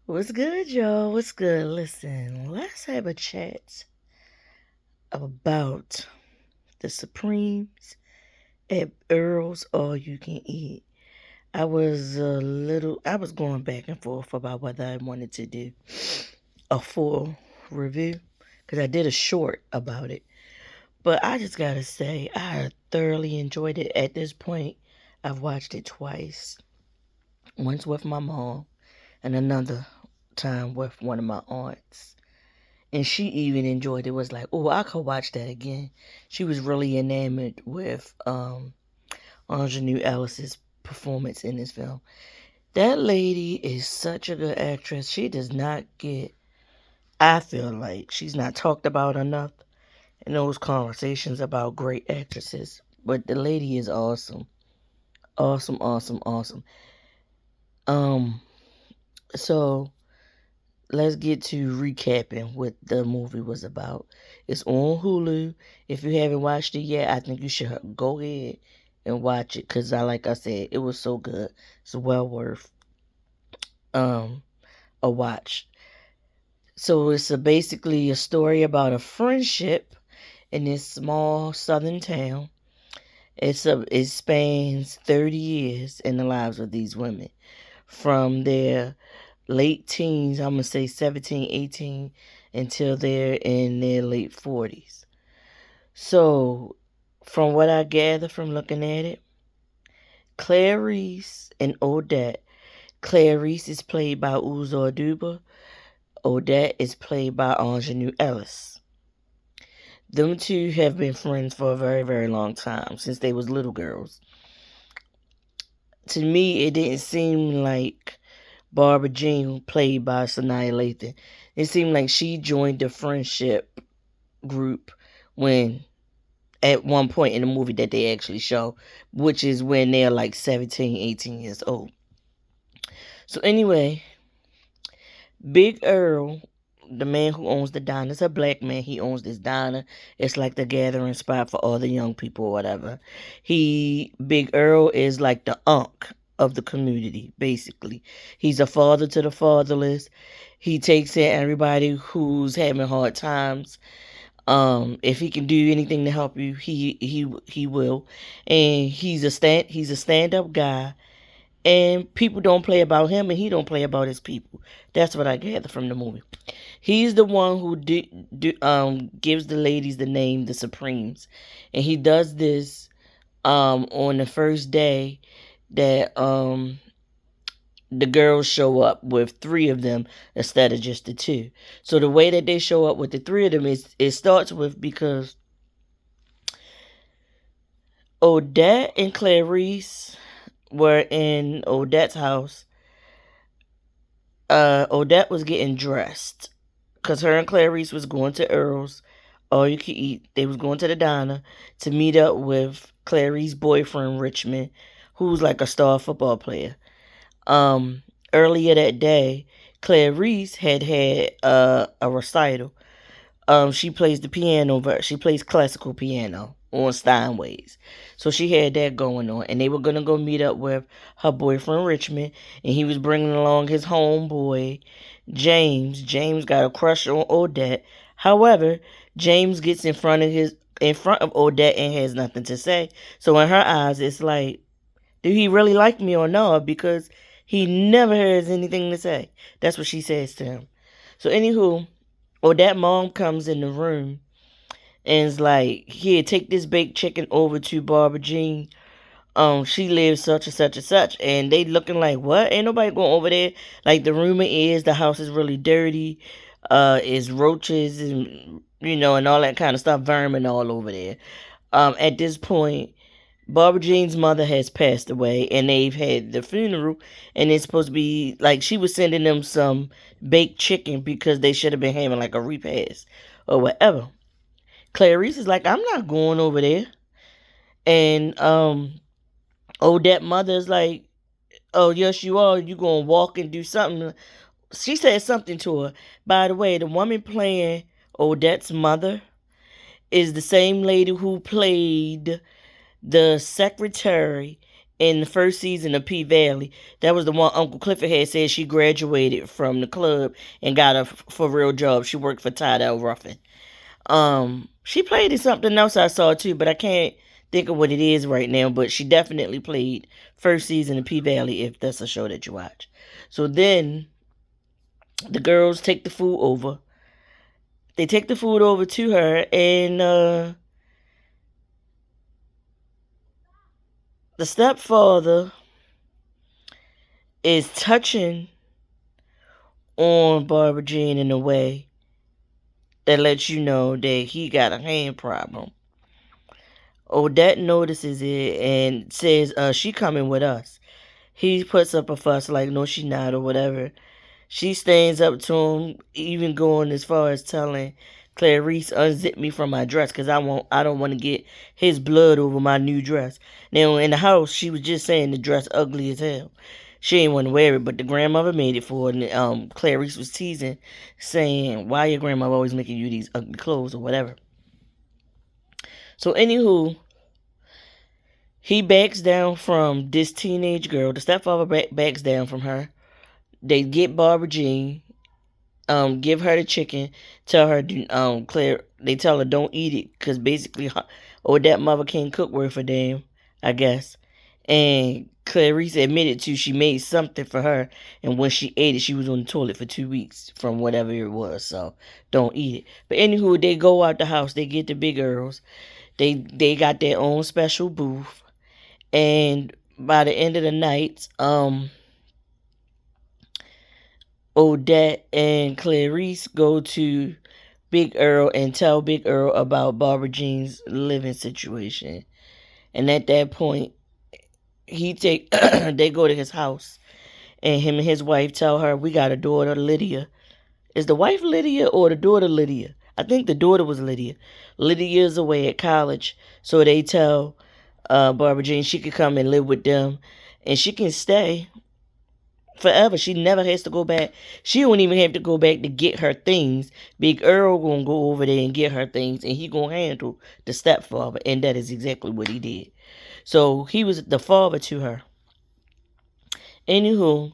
What's good, y'all? What's good? Listen, let's have a chat about the Supremes at Earl's All You Can Eat. I was going back and forth about whether I wanted to do a full review because I did a short about it. But I just gotta say, I thoroughly enjoyed it. At this point, I've watched it twice. Once with my mom, and another time with one of my aunts. And she even enjoyed it. Was like, oh, I could watch that again. She was really enamored with Ingenue Ellis's performance in this film. That lady is such a good actress. She does not get, I feel like she's not talked about enough in those conversations about great actresses. But the lady is awesome. Awesome, awesome, awesome. Um, so let's get to recapping what the movie was about. It's on Hulu. If you haven't watched it yet, I think you should go ahead and watch it because, like I said, it was so good. It's well worth um a watch. So it's basically a story about a friendship in this small southern town. It spans 30 years in the lives of these women from their late teens, I'm going to say 17, 18, until they're in their late 40s. So, from what I gather from looking at it, Clarice and Odette. Clarice is played by Uzor Duba. Odette is played by Ingenue Ellis. Them two have been friends for a very, very long time, since they was little girls. To me, it didn't seem like Barbara Jean, played by Sanaa Lathan. It seemed like she joined the friendship group when at one point in the movie that they actually show, which is when they're like 17, 18 years old. So anyway, Big Earl, the man who owns the diner, is a black man. He owns this diner. It's like the gathering spot for all the young people or whatever. Big Earl is like the unk of the community, basically. He's a father to the fatherless. He takes in everybody who's having hard times. If he can do anything to help you, he will. And he's a stand up guy, and people don't play about him, and he don't play about his people. That's what I gather from the movie. He's the one who gives the ladies the name the Supremes, and he does this on the first day that the girls show up with three of them instead of just the two. So the way that they show up with the three of them is it starts with because Odette and Clarice were in Odette's house. Odette was getting dressed because her and Clarice was going to Earl's All You Can Eat. They was going to the diner to meet up with Clarice's boyfriend Richmond, who's like a star football player. Earlier that day, Clarice had a recital. She plays the piano, but she plays classical piano on Steinways. So she had that going on, and they were gonna go meet up with her boyfriend Richmond, and he was bringing along his homeboy James. James got a crush on Odette. However, James gets in front of Odette and has nothing to say. So in her eyes, it's like, do he really like me or not? Because he never has anything to say. That's what she says to him. So anywho, Odette mom comes in the room and is like, here, take this baked chicken over to Barbara Jean. She lives such and such and such. And they looking like, what? Ain't nobody going over there. Like, the rumor is the house is really dirty. Is roaches and, and all that kind of stuff, vermin all over there. At this point, Barbara Jean's mother has passed away, and they've had the funeral, and it's supposed to be like she was sending them some baked chicken because they should have been having like a repast or whatever. Clarice is like, I'm not going over there, and Odette mother is like, oh yes you are. You gonna walk and do something? She said something to her. By the way, the woman playing Odette's mother is the same lady who played the secretary in the first season of P Valley. That was the one Uncle Clifford had said she graduated from the club and got a for real job. She worked for Todd L. Ruffin. She played in something else I saw too, but I can't think of what it is right now. But she definitely played first season of P Valley if that's a show that you watch. So then the girls take the food over. They take the food over to her, and the stepfather is touching on Barbara Jean in a way that lets you know that he got a hand problem. Odette notices it and says, she coming with us. He puts up a fuss like, no, she not, or whatever. She stands up to him, even going as far as telling Clarice, unzip me from my dress, because I don't want to get his blood over my new dress. Now, in the house, she was just saying the dress ugly as hell. She ain't want to wear it, but the grandmother made it for her. And Clarice was teasing, saying, why your grandmother always making you these ugly clothes or whatever. So, anywho, he backs down from this teenage girl. The stepfather backs down from her. They get Barbara Jean, give her the chicken, tell her, Claire, they tell her don't eat it, because basically, or that mother can't cook worth a damn, I guess. And Clarice admitted to she made something for her, and when she ate it, she was on the toilet for 2 weeks from whatever it was, so don't eat it. But anywho, they go out the house, they get the big Earls, they got their own special booth, and by the end of the night, Odette and Clarice go to Big Earl and tell Big Earl about Barbara Jean's living situation. And at that point, they go to his house, and him and his wife tell her, we got a daughter, Lydia. Is the wife Lydia or the daughter Lydia? I think the daughter was Lydia. Lydia's away at college, so they tell Barbara Jean she could come and live with them, and she can stay forever. She never has to go back. She don't even have to go back to get her things. Big Earl gonna go over there and get her things, and he gonna handle the stepfather, and that is exactly what he did. So he was the father to her. Anywho,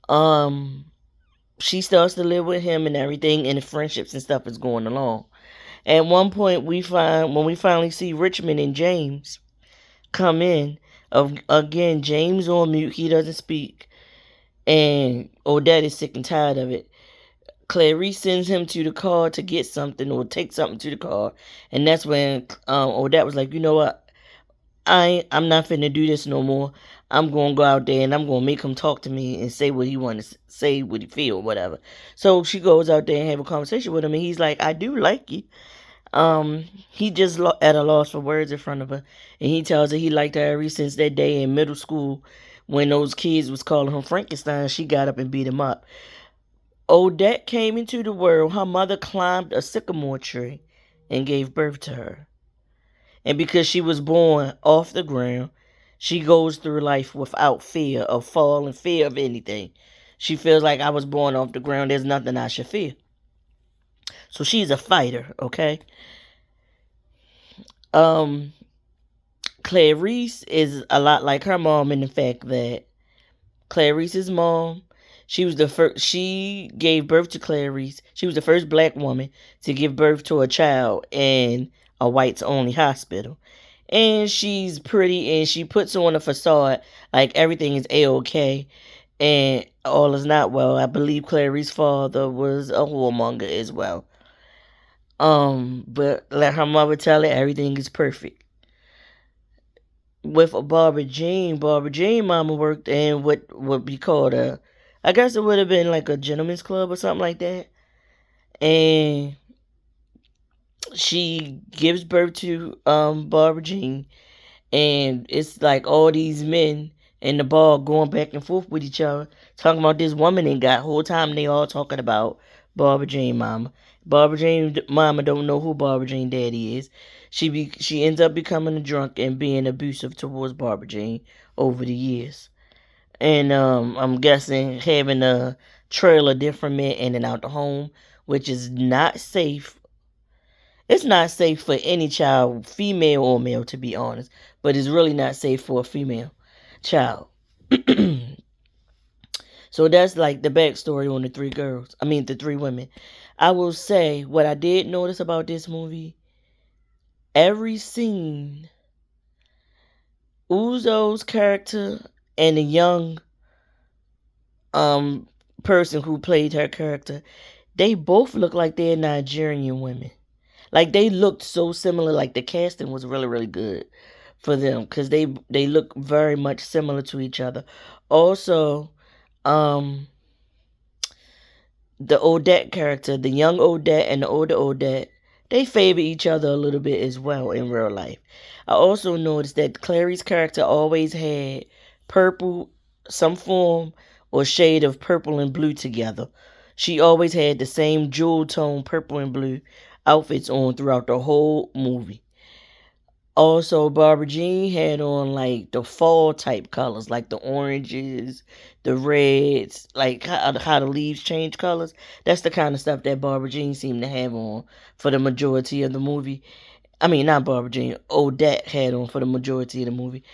um, she starts to live with him and everything, and the friendships and stuff is going along. At one point, when we finally see Richmond and James come in, again James on mute, he doesn't speak, and Odette is sick and tired of it. Clarice sends him to the car to get something or take something to the car, and that's when Odette was like, you know what, I'm not finna do this no more. I'm gonna go out there and I'm gonna make him talk to me and say what he want to say, what he feel, whatever. So she goes out there and have a conversation with him, and he's like, I do like you. He just at a loss for words in front of her, and he tells her he liked her ever since that day in middle school when those kids was calling him Frankenstein. She got up and beat him up. Odette came into the world. Her mother climbed a sycamore tree and gave birth to her. And because she was born off the ground, she goes through life without fear of falling, fear of anything. She feels like I was born off the ground. There's nothing I should fear. So she's a fighter, okay? Um, Clarice is a lot like her mom in the fact that Clarice's mom, she was the first. She gave birth to Clarice. She was the first black woman to give birth to a child in a whites only hospital. And she's pretty, and she puts on a facade like everything is a-okay, and all is not well. I believe Clarice's father was a whoremonger as well. But let her mother tell her everything is perfect. With Barbara Jean mama worked in what would be called I guess it would have been like a gentleman's club or something like that. And she gives birth to Barbara Jean, and it's like all these men in the bar going back and forth with each other, talking about this woman they got. Whole time they all talking about Barbara Jean mama. Barbara Jean mama don't know who Barbara Jean daddy is. She ends up becoming a drunk and being abusive towards Barbara Jean over the years. And I'm guessing having a trailer different men in and out the home, which is not safe. It's not safe for any child, female or male, to be honest, but it's really not safe for a female child. So that's like the backstory on the three girls. I mean, the three women. I will say what I did notice about this movie. Every scene, Uzo's character and the young um person who played her character, they both look like they're Nigerian women. Like they looked so similar. Like the casting was really really good for them because they look very much similar to each other. Also, um, the Odette character, the young Odette and the older Odette, they favor each other a little bit as well in real life. I also noticed that Clary's character always had purple, some form or shade of purple and blue together. She always had the same jewel tone purple and blue outfits on throughout the whole movie. Also, Barbara Jean had on like the fall type colors, like the oranges, the reds, like how the leaves change colors. That's the kind of stuff that Barbara Jean seemed to have on for the majority of the movie. I mean, not Barbara Jean, Odette had on for the majority of the movie.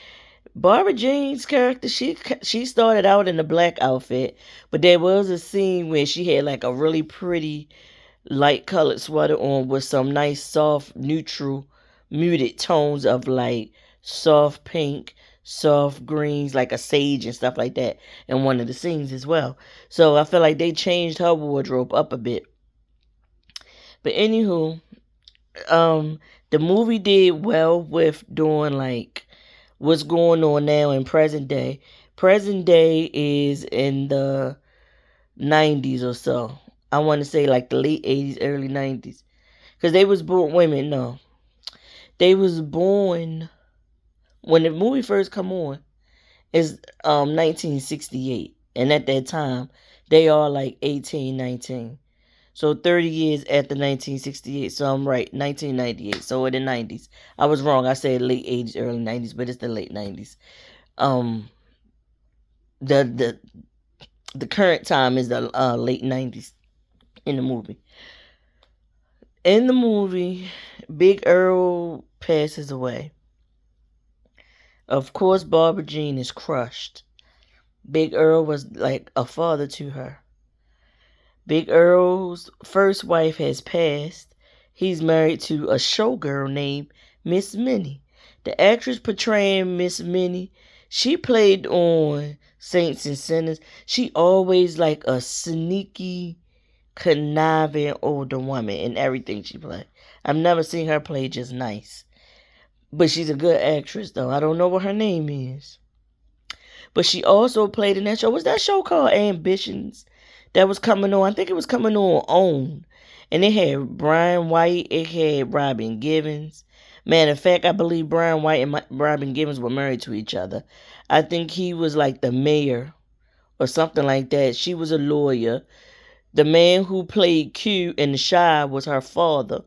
Barbara Jean's character, she started out in a black outfit, but there was a scene where she had like a really pretty light colored sweater on with some nice soft neutral muted tones of like soft pink, soft greens, like a sage and stuff like that in one of the scenes as well. So I feel like they changed her wardrobe up a bit. But anywho, the movie did well with doing like what's going on now in present day. Present day is in the 90s or so. I want to say like the late 80s, early 90s. Because they was born, wait a minute, no. They was born, when the movie first come on, is 1968. And at that time, they are like 18, 19. So 30 years after 1968. So I'm right, 1998. So in the 90s. I was wrong. I said late 80s, early 90s, but it's the late 90s. Um, the the the current time is the late 90s in the movie. In the movie, Big Earl passes away. Of course, Barbara Jean is crushed. Big Earl was like a father to her. Big Earl's first wife has passed. He's married to a showgirl named Miss Minnie. The actress portraying Miss Minnie, she played on Saints and Sinners. She always like a sneaky, conniving older woman in everything she played. I've never seen her play just nice. But she's a good actress, though. I don't know what her name is. But she also played in that show. Was that show called Ambitions? That was coming on. I think it was coming on. And it had Brian White. It had Robin Givens. Matter of fact, I believe Brian White and Robin Givens were married to each other. I think he was like the mayor or something like that. She was a lawyer. The man who played Q in The Shy was her father.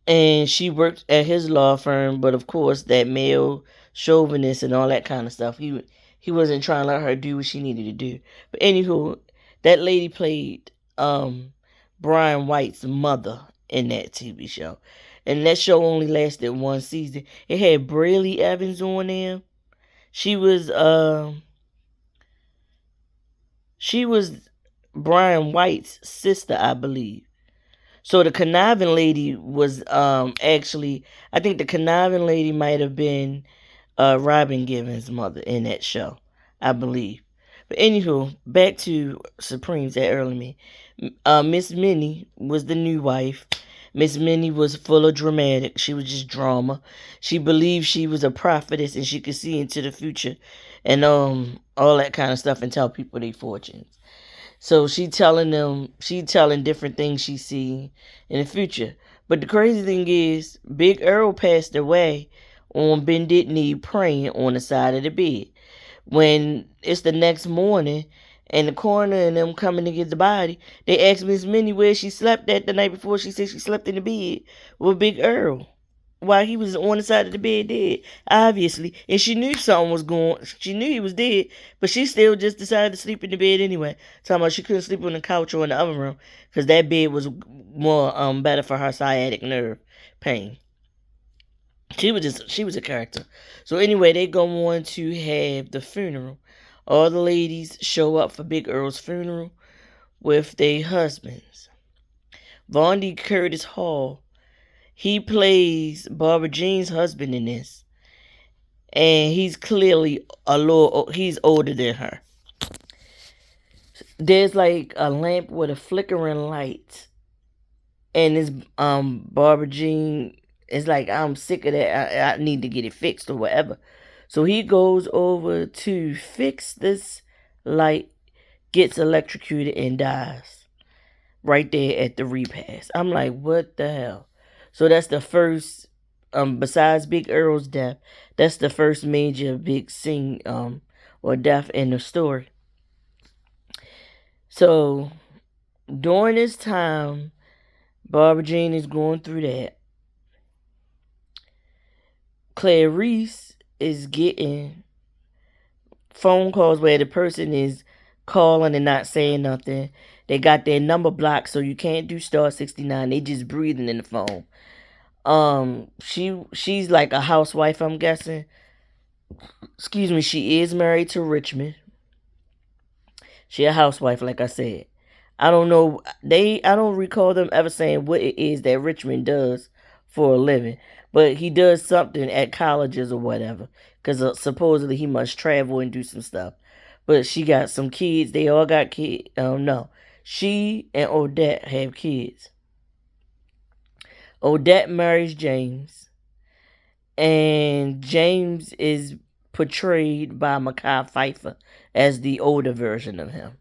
And she worked at his law firm, but of course that male chauvinist and all that kind of stuff, he wasn't trying to let her do what she needed to do. But anywho, that lady played Brian White's mother in that TV show. And that show only lasted one season. It had Brayley Evans on there. She was Brian White's sister, I believe. So the conniving lady was actually, I think the conniving lady might have been Robin Givens' mother in that show, I believe. But anywho, back to Supremes at Earl and Me. Miss Minnie was the new wife. Miss Minnie was full of dramatic. She was just drama. She believed she was a prophetess and she could see into the future and all that kind of stuff and tell people their fortunes. So she telling different things she see in the future. But the crazy thing is, Big Earl passed away on bended knee praying on the side of the bed. When it's the next morning and the coroner and them coming to get the body, they asked Miss Minnie where she slept at the night before. She said she slept in the bed with Big Earl. while he was on the side of the bed dead, obviously. And she knew something was going, she knew he was dead, but she still just decided to sleep in the bed anyway. Talking about she couldn't sleep on the couch or in the other room because that bed was more better for her sciatic nerve pain. She was a character. So anyway, they go on to have the funeral. All the ladies show up for Big Earl's funeral with their husbands. Vondi Curtis Hall, he plays Barbara Jean's husband in this, and he's clearly he's older than her. There's like a lamp with a flickering light, and this Barbara Jean is like, I'm sick of that. I need to get it fixed or whatever. So he goes over to fix this light, gets electrocuted, and dies right there at the repast. I'm like, what the hell? So that's the first, besides Big Earl's death, that's the first major big scene, or death in the story. So during this time, Barbara Jean is going through that. Clarice is getting phone calls where the person is calling and not saying nothing. They got their number blocked, so you can't do *69. They just breathing in the phone. She's like a housewife, I'm guessing. Excuse me, she is married to Richmond. She a housewife, like I said. I don't know. I don't recall them ever saying what it is that Richmond does for a living, but he does something at colleges or whatever. Because supposedly he must travel and do some stuff. But she got some kids. They all got kids. No, she and Odette have kids. Odette marries James, and James is portrayed by Mekhi Phifer as the older version of him.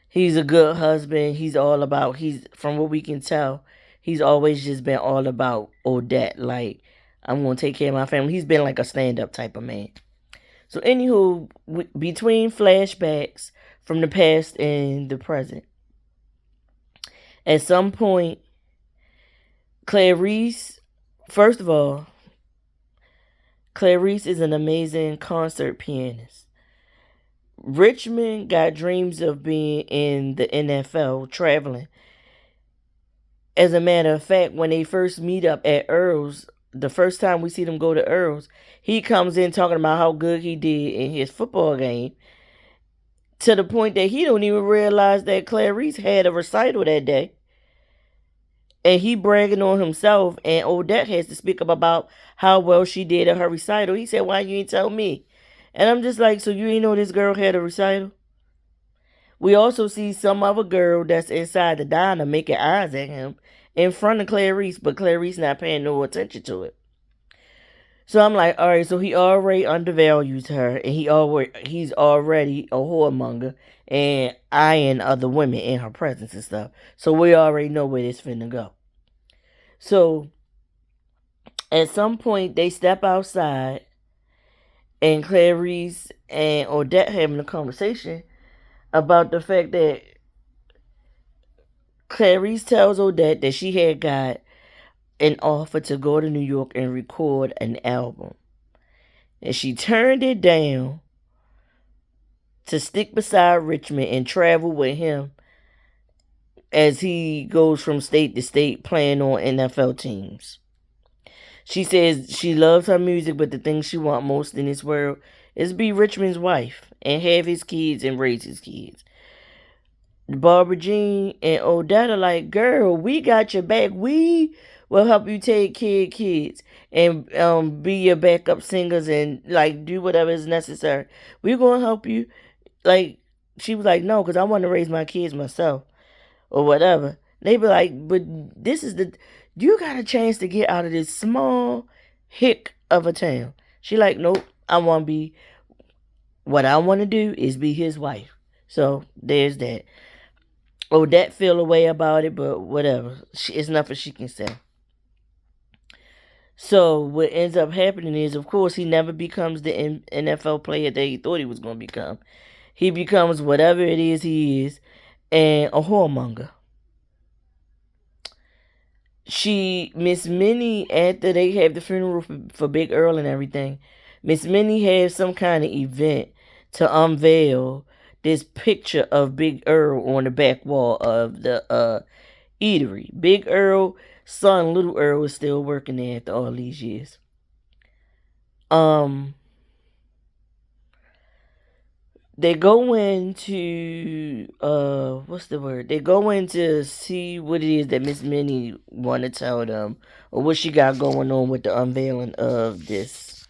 He's a good husband. He's from what we can tell, he's always just been all about Odette. Like, I'm going to take care of my family. He's been like a stand-up type of man. So anywho, between flashbacks from the past and the present, at some point, Clarice, first of all, Clarice is an amazing concert pianist. Richmond got dreams of being in the NFL, traveling. As a matter of fact, when they first meet up at Earl's, the first time we see them go to Earl's, he comes in talking about how good he did in his football game, to the point that he don't even realize that Clarice had a recital that day. And he bragging on himself, and Odette has to speak up about how well she did at her recital. He said, why you ain't tell me? And I'm just like, so you ain't know this girl had a recital? We also see some other girl that's inside the diner making eyes at him in front of Clarice, but Clarice not paying no attention to it. So I'm like, all right, so he already undervalues her, and he's already a whoremonger and eyeing other women in her presence and stuff. So we already know where this finna go. So at some point they step outside, and Clarice and Odette having a conversation about the fact that Clarice tells Odette that she had got an offer to go to New York and record an album, and she turned it down to stick beside Richmond and travel with him as he goes from state to state playing on NFL teams. She says she loves her music, but the thing she wants most in this world is be Richmond's wife and have his kids and raise his kids. Barbara Jean and Odette are like, girl, we got your back. We will help you take care of kids and be your backup singers and like do whatever is necessary. We're gonna help you. Like, she was like, no, because I want to raise my kids myself or whatever. They be like, but this is you got a chance to get out of this small hick of a town. She like, nope, what I want to do is be his wife. So there's that. Odette feel a way about it, but whatever. It's nothing she can say. So what ends up happening is, of course, he never becomes the NFL player that he thought he was going to become. He becomes whatever it is he is, and a whoremonger. Miss Minnie, after they have the funeral for Big Earl and everything, Miss Minnie has some kind of event to unveil this picture of Big Earl on the back wall of the eatery. Big Earl son, Little Earl, is still working there after all these years. Um, they go into what's the word? They go in to see what it is that Miss Minnie want to tell them, or what she got going on with the unveiling of this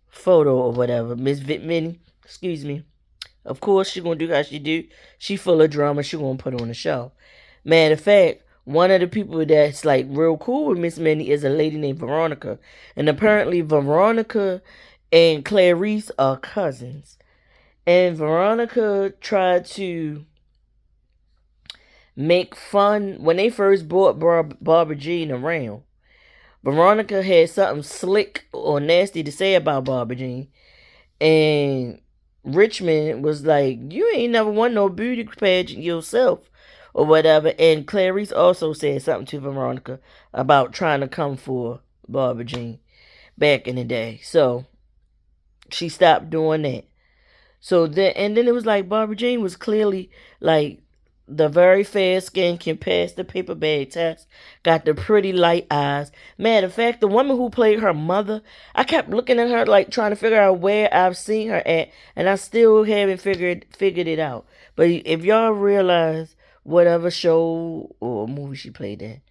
photo or whatever. Minnie, excuse me. Of course, she gonna do how she do. She full of drama. She gonna put on a show. Matter of fact, one of the people that's like real cool with Miss Minnie is a lady named Veronica, and apparently Veronica and Clarice are cousins. And Veronica tried to make fun when they first brought Barbara Jean around. Veronica had something slick or nasty to say about Barbara Jean, and Richmond was like, "You ain't never won no beauty pageant yourself." Or whatever. And Clarice also said something to Veronica about trying to come for Barbara Jean back in the day. So she stopped doing that. So then it was like Barbara Jean was clearly like the very fair skin, can pass the paper bag test, got the pretty light eyes. Matter of fact, the woman who played her mother, I kept looking at her like trying to figure out where I've seen her at, and I still haven't figured it out. But if y'all realize whatever show or movie she played in,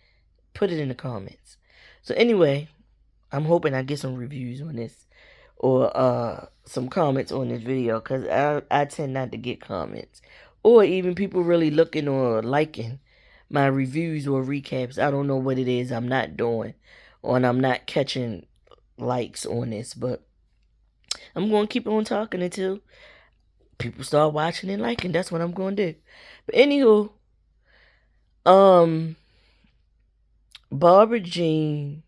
put it in the comments. So anyway, I'm hoping I get some reviews on this, or some comments on this video, because I tend not to get comments or even people really looking or liking my reviews or recaps. I don't know what it is I'm not doing, or I'm not catching likes on this, but I'm going to keep on talking until people start watching and liking. That's what I'm going to do. But anywho, Barbara Jean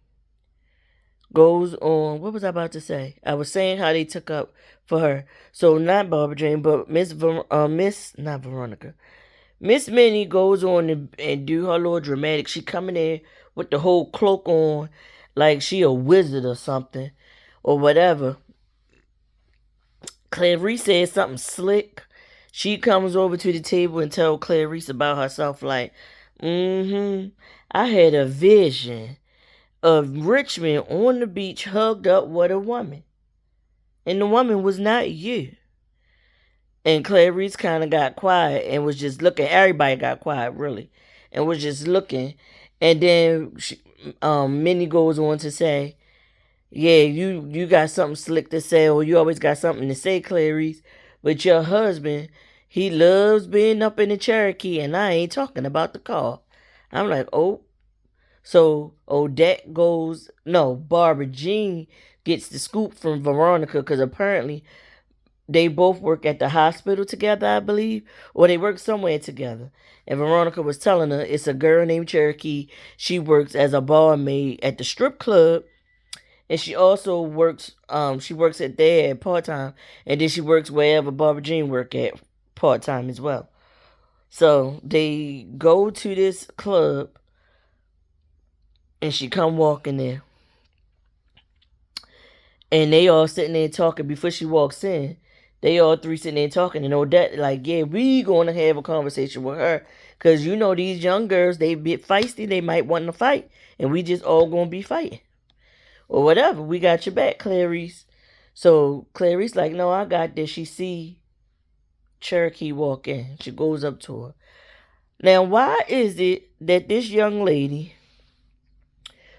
goes on. What was I about to say? I was saying how they took up for her. So not Barbara Jean, but not Veronica. Miss Minnie goes on and do her little dramatic. She coming in with the whole cloak on, like she a wizard or something, or whatever. Clarice says something slick. She comes over to the table and tell Clarice about herself, like, I had a vision of Richmond on the beach hugged up with a woman. And the woman was not you. And Clarice kind of got quiet and was just looking. Everybody got quiet, really, and was just looking. And then Minnie goes on to say, "Yeah, you got something slick to say, or you always got something to say, Clarice. But your husband, he loves being up in the Cherokee, and I ain't talking about the car." I'm like, oh. So Odette goes, no, Barbara Jean gets the scoop from Veronica, because apparently they both work at the hospital together, I believe, or they work somewhere together. And Veronica was telling her it's a girl named Cherokee. She works as a barmaid at the strip club, and she also works. She works at there part time, and then she works wherever Barbara Jean work at part time as well. So they go to this club, and she come walking there, and they all sitting there talking before she walks in. They all three sitting there talking, and Odette like, yeah, we gonna have a conversation with her, cause you know these young girls, they bit feisty, they might want to fight, and we just all gonna be fighting or whatever. We got your back, Clarice. So Clarice like, no, I got this. She see Cherokee walk in. She goes up to her. Now, why is it that this young lady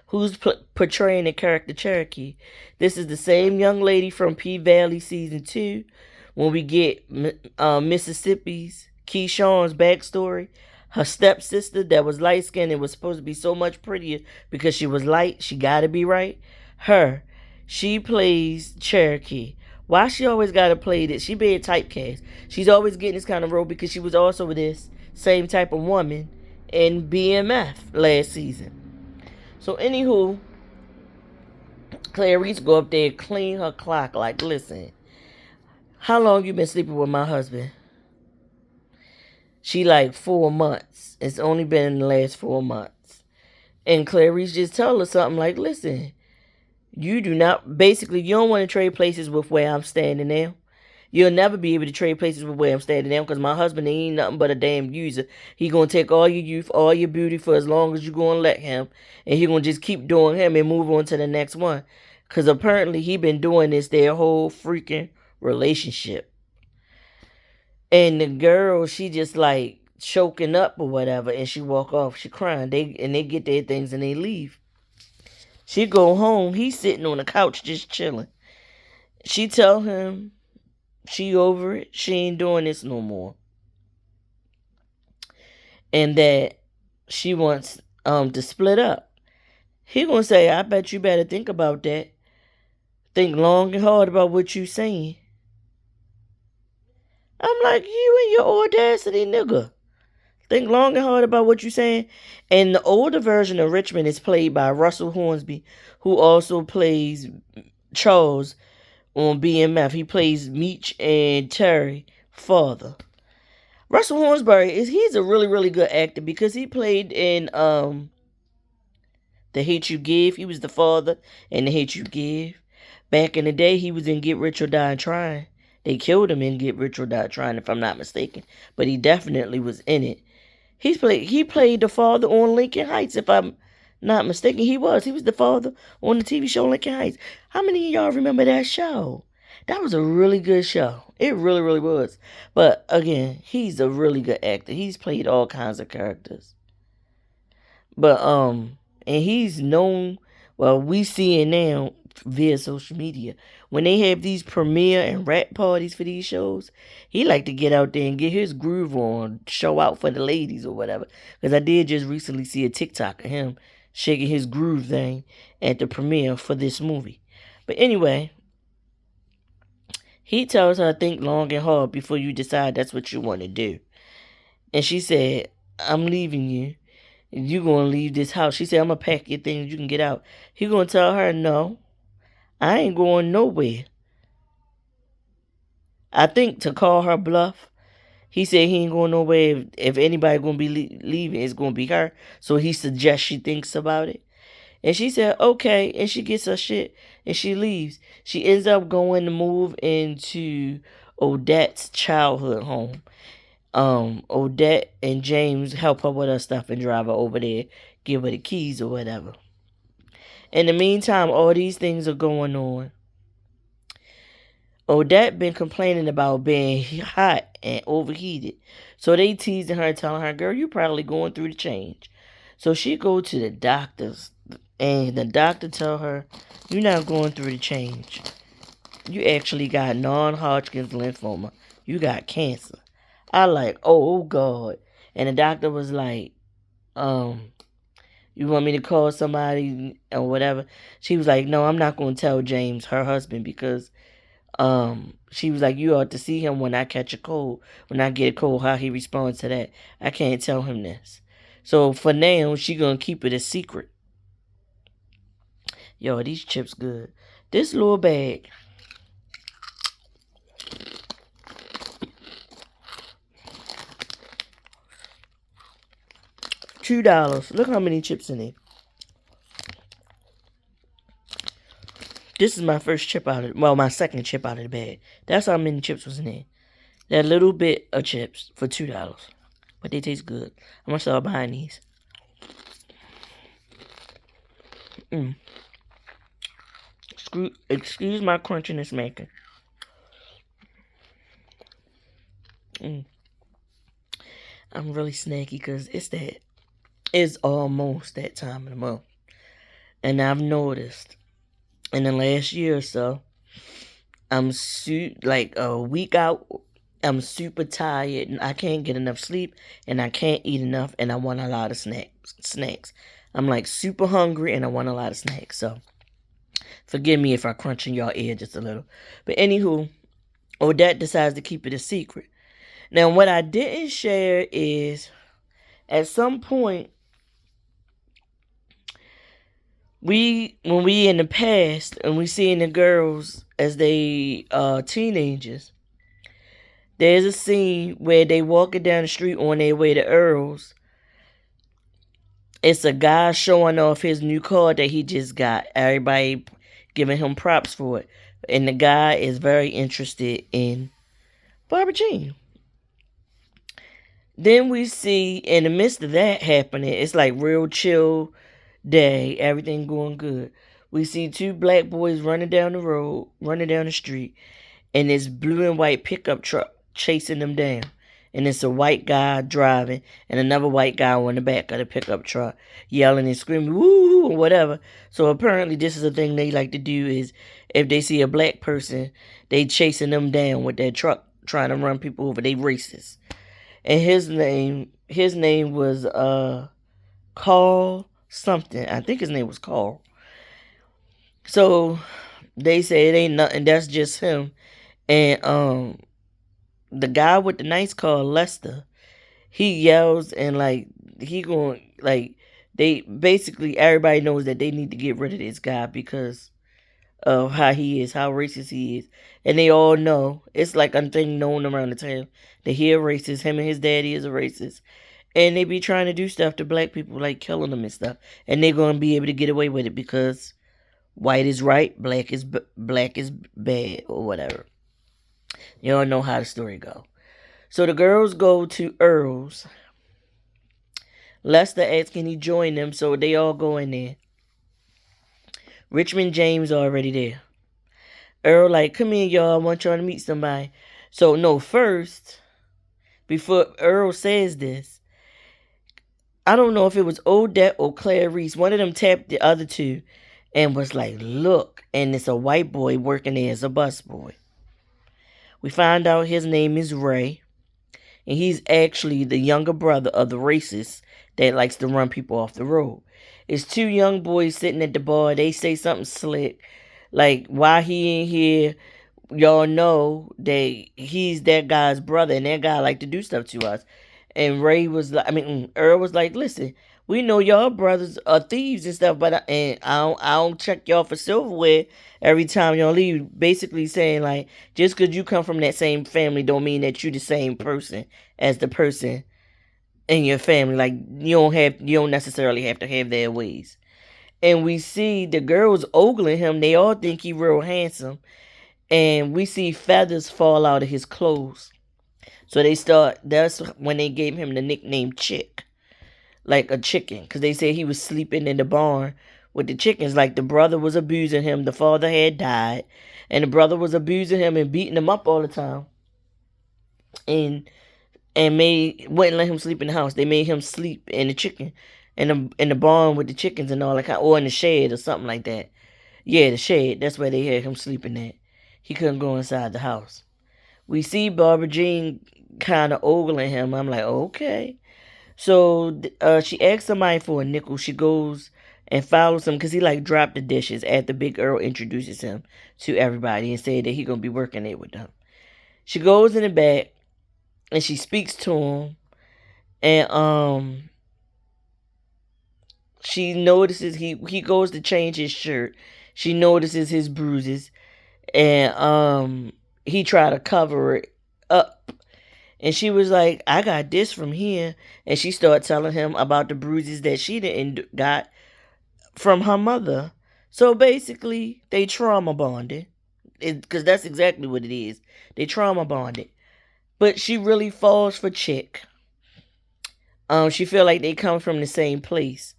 who's portraying the character Cherokee, this is the same young lady from P Valley season 2, when we get Mississippi's Keyshawn's backstory. Her stepsister that was light skinned and was supposed to be so much prettier because she was light, she gotta be right. She plays Cherokee. Why she always gotta play this? She being typecast. She's always getting this kind of role because she was also this same type of woman in BMF last season. So anywho, Clarice go up there, clean her clock. Like, listen, how long you been sleeping with my husband? She like 4 months. It's only been in the last 4 months. And Clarice just tell her something like, listen, you do not, basically, you don't want to trade places with where I'm standing now. You'll never be able to trade places with where I'm standing now because my husband ain't nothing but a damn user. He gonna take all your youth, all your beauty for as long as you gonna let him, and he gonna just keep doing him and move on to the next one. Cause apparently he been doing this their whole freaking relationship. And the girl, she just like choking up or whatever, and she walk off. She crying. They get their things and they leave. She go home. He's sitting on the couch just chilling. She tell him she over it. She ain't doing this no more. And that she wants to split up. He gonna say, I bet you better think about that. Think long and hard about what you saying. I'm like, you and your audacity, nigga. Think long and hard about what you saying. And the older version of Richmond is played by Russell Hornsby, who also plays Charles on BMF. He plays Meech and Terry father. Russell Hornsby he's a really, really good actor because he played in The Hate You Give. He was the father in The Hate You Give. Back in the day, he was in Get Rich or Die Trying. They killed him in Get Rich or Die Trying, if I'm not mistaken. But he definitely was in it. He played the father on Lincoln Heights, if I'm not mistaken. He was the father on the TV show Lincoln Heights. How many of y'all remember that show? That was a really good show. It really, really was. But again, he's a really good actor. He's played all kinds of characters. But and he's known, well, we see it now via social media. When they have these premiere and rap parties for these shows, he like to get out there and get his groove on, show out for the ladies or whatever. Because I did just recently see a TikTok of him shaking his groove thing at the premiere for this movie. But anyway, he tells her, think long and hard before you decide that's what you want to do. And she said, I'm leaving you. You gonna leave this house. She said, I'm gonna pack your things, you can get out. He gonna tell her, no, I ain't going nowhere. I think to call her bluff, he said he ain't going nowhere. If anybody gonna be leaving, it's gonna be her. So he suggests she thinks about it. And she said, okay. And she gets her shit and she leaves. She ends up going to move into Odette's childhood home. Odette and James help her with her stuff and drive her over there, give her the keys or whatever. In the meantime, all these things are going on. Odette been complaining about being hot and overheated. So they teasing her, telling her, girl, you probably going through the change. So she go to the doctors and the doctor tell her, you're not going through the change. You actually got non-Hodgkin's lymphoma. You got cancer. I like, oh God. And the doctor was like, you want me to call somebody or whatever? She was like, no, I'm not going to tell James, her husband, because she was like, you ought to see him when I catch a cold. When I get a cold, how he responds to that. I can't tell him this. So for now, she going to keep it a secret. Yo, these chips good. This little bag, $2. Look how many chips in it. This is my first chip out of, well, my second chip out of the bag. That's how many chips was in there. That little bit of chips for $2. But they taste good. I'm gonna start buying these. Excuse my crunchiness making. I'm really snacky because it's almost that time of the month. And I've noticed in the last year or so, I'm like a week out. I'm super tired and I can't get enough sleep and I can't eat enough and I want a lot of snacks. I'm like super hungry and I want a lot of snacks. So forgive me if I crunch in y'all ear just a little. But anywho, Odette decides to keep it a secret. Now what I didn't share is at some point when we in the past and we seeing the girls as they teenagers, there's a scene where they walking down the street on their way to Earl's It's a guy showing off his new car that he just got. Everybody giving him props for it. And the guy is very interested in Barbara Jean. Then we see in the midst of that happening, it's like real chill day, everything going good. We see two black boys running down the road, running down the street, and this blue and white pickup truck chasing them down. And it's a white guy driving and another white guy on the back of the pickup truck yelling and screaming, woo, or whatever. So apparently this is a thing they like to do is if they see a black person, they chasing them down with their truck trying to run people over. They racist. And his name was Carl something. I think his name was Carl. So they say it ain't nothing, that's just him. And the guy with the nice car, Lester, he yells and like he going like they basically everybody knows that they need to get rid of this guy because of how he is, how racist he is. And they all know it's like a thing known around the town that he a racist, him and his daddy is a racist. And they be trying to do stuff to black people like killing them and stuff. And they're gonna be able to get away with it because white is right, black is bad or whatever. You all know how the story go. So the girls go to Earl's. Lester asks can he join them, so they all go in there. Richmond James already there. Earl like, come here, y'all. I want y'all to meet somebody. So no, first, before Earl says this, I don't know if it was Odette or Clarice. One of them tapped the other two and was like, look, and it's a white boy working there as a busboy. We find out his name is Ray. And he's actually the younger brother of the racist that likes to run people off the road. It's two young boys sitting at the bar. They say something slick. Like, why he ain't here, y'all know that he's that guy's brother. And that guy like to do stuff to us. And Ray was like, Earl was like, listen, we know y'all brothers are thieves and stuff, but I don't check y'all for silverware every time y'all leave. Basically saying like, just because you come from that same family don't mean that you the same person as the person in your family. Like you don't necessarily have to have their ways. And we see the girls ogling him. They all think he real handsome. And we see feathers fall out of his clothes. So that's when they gave him the nickname Chick, like a chicken, because they said he was sleeping in the barn with the chickens. Like the brother was abusing him, the father had died, and the brother was abusing him and beating him up all the time, and wouldn't let him sleep in the house. They made him sleep in the chicken, in the barn with the chickens and all that kind, or in the shed or something like that. Yeah, the shed. That's where they had him sleeping at. He couldn't go inside the house. We see Barbara Jean kind of ogling him. I'm like, okay. So she asks somebody for a nickel. She goes and follows him because he like dropped the dishes after Big Earl introduces him to everybody and said that he gonna be working there with them. She goes in the back and she speaks to him, and she notices he goes to change his shirt. She notices his bruises, and he tried to cover it up. And she was like, I got this from here. And she started telling him about the bruises that she didn't got from her mother. So basically, they trauma bonded. Because that's exactly what it is. They trauma bonded. But she really falls for Chick. She feel like they come from the same place.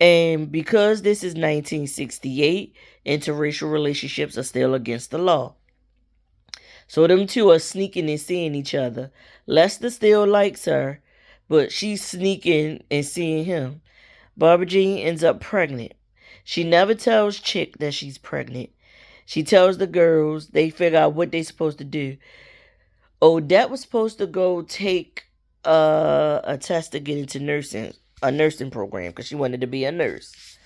And because this is 1968, interracial relationships are still against the law. So them two are sneaking and seeing each other. Lester still likes her, but she's sneaking and seeing him. Barbara Jean ends up pregnant. She never tells Chick that she's pregnant. She tells the girls, they figure out what they're supposed to do. Odette was supposed to go take a test to get into a nursing program, because she wanted to be a nurse.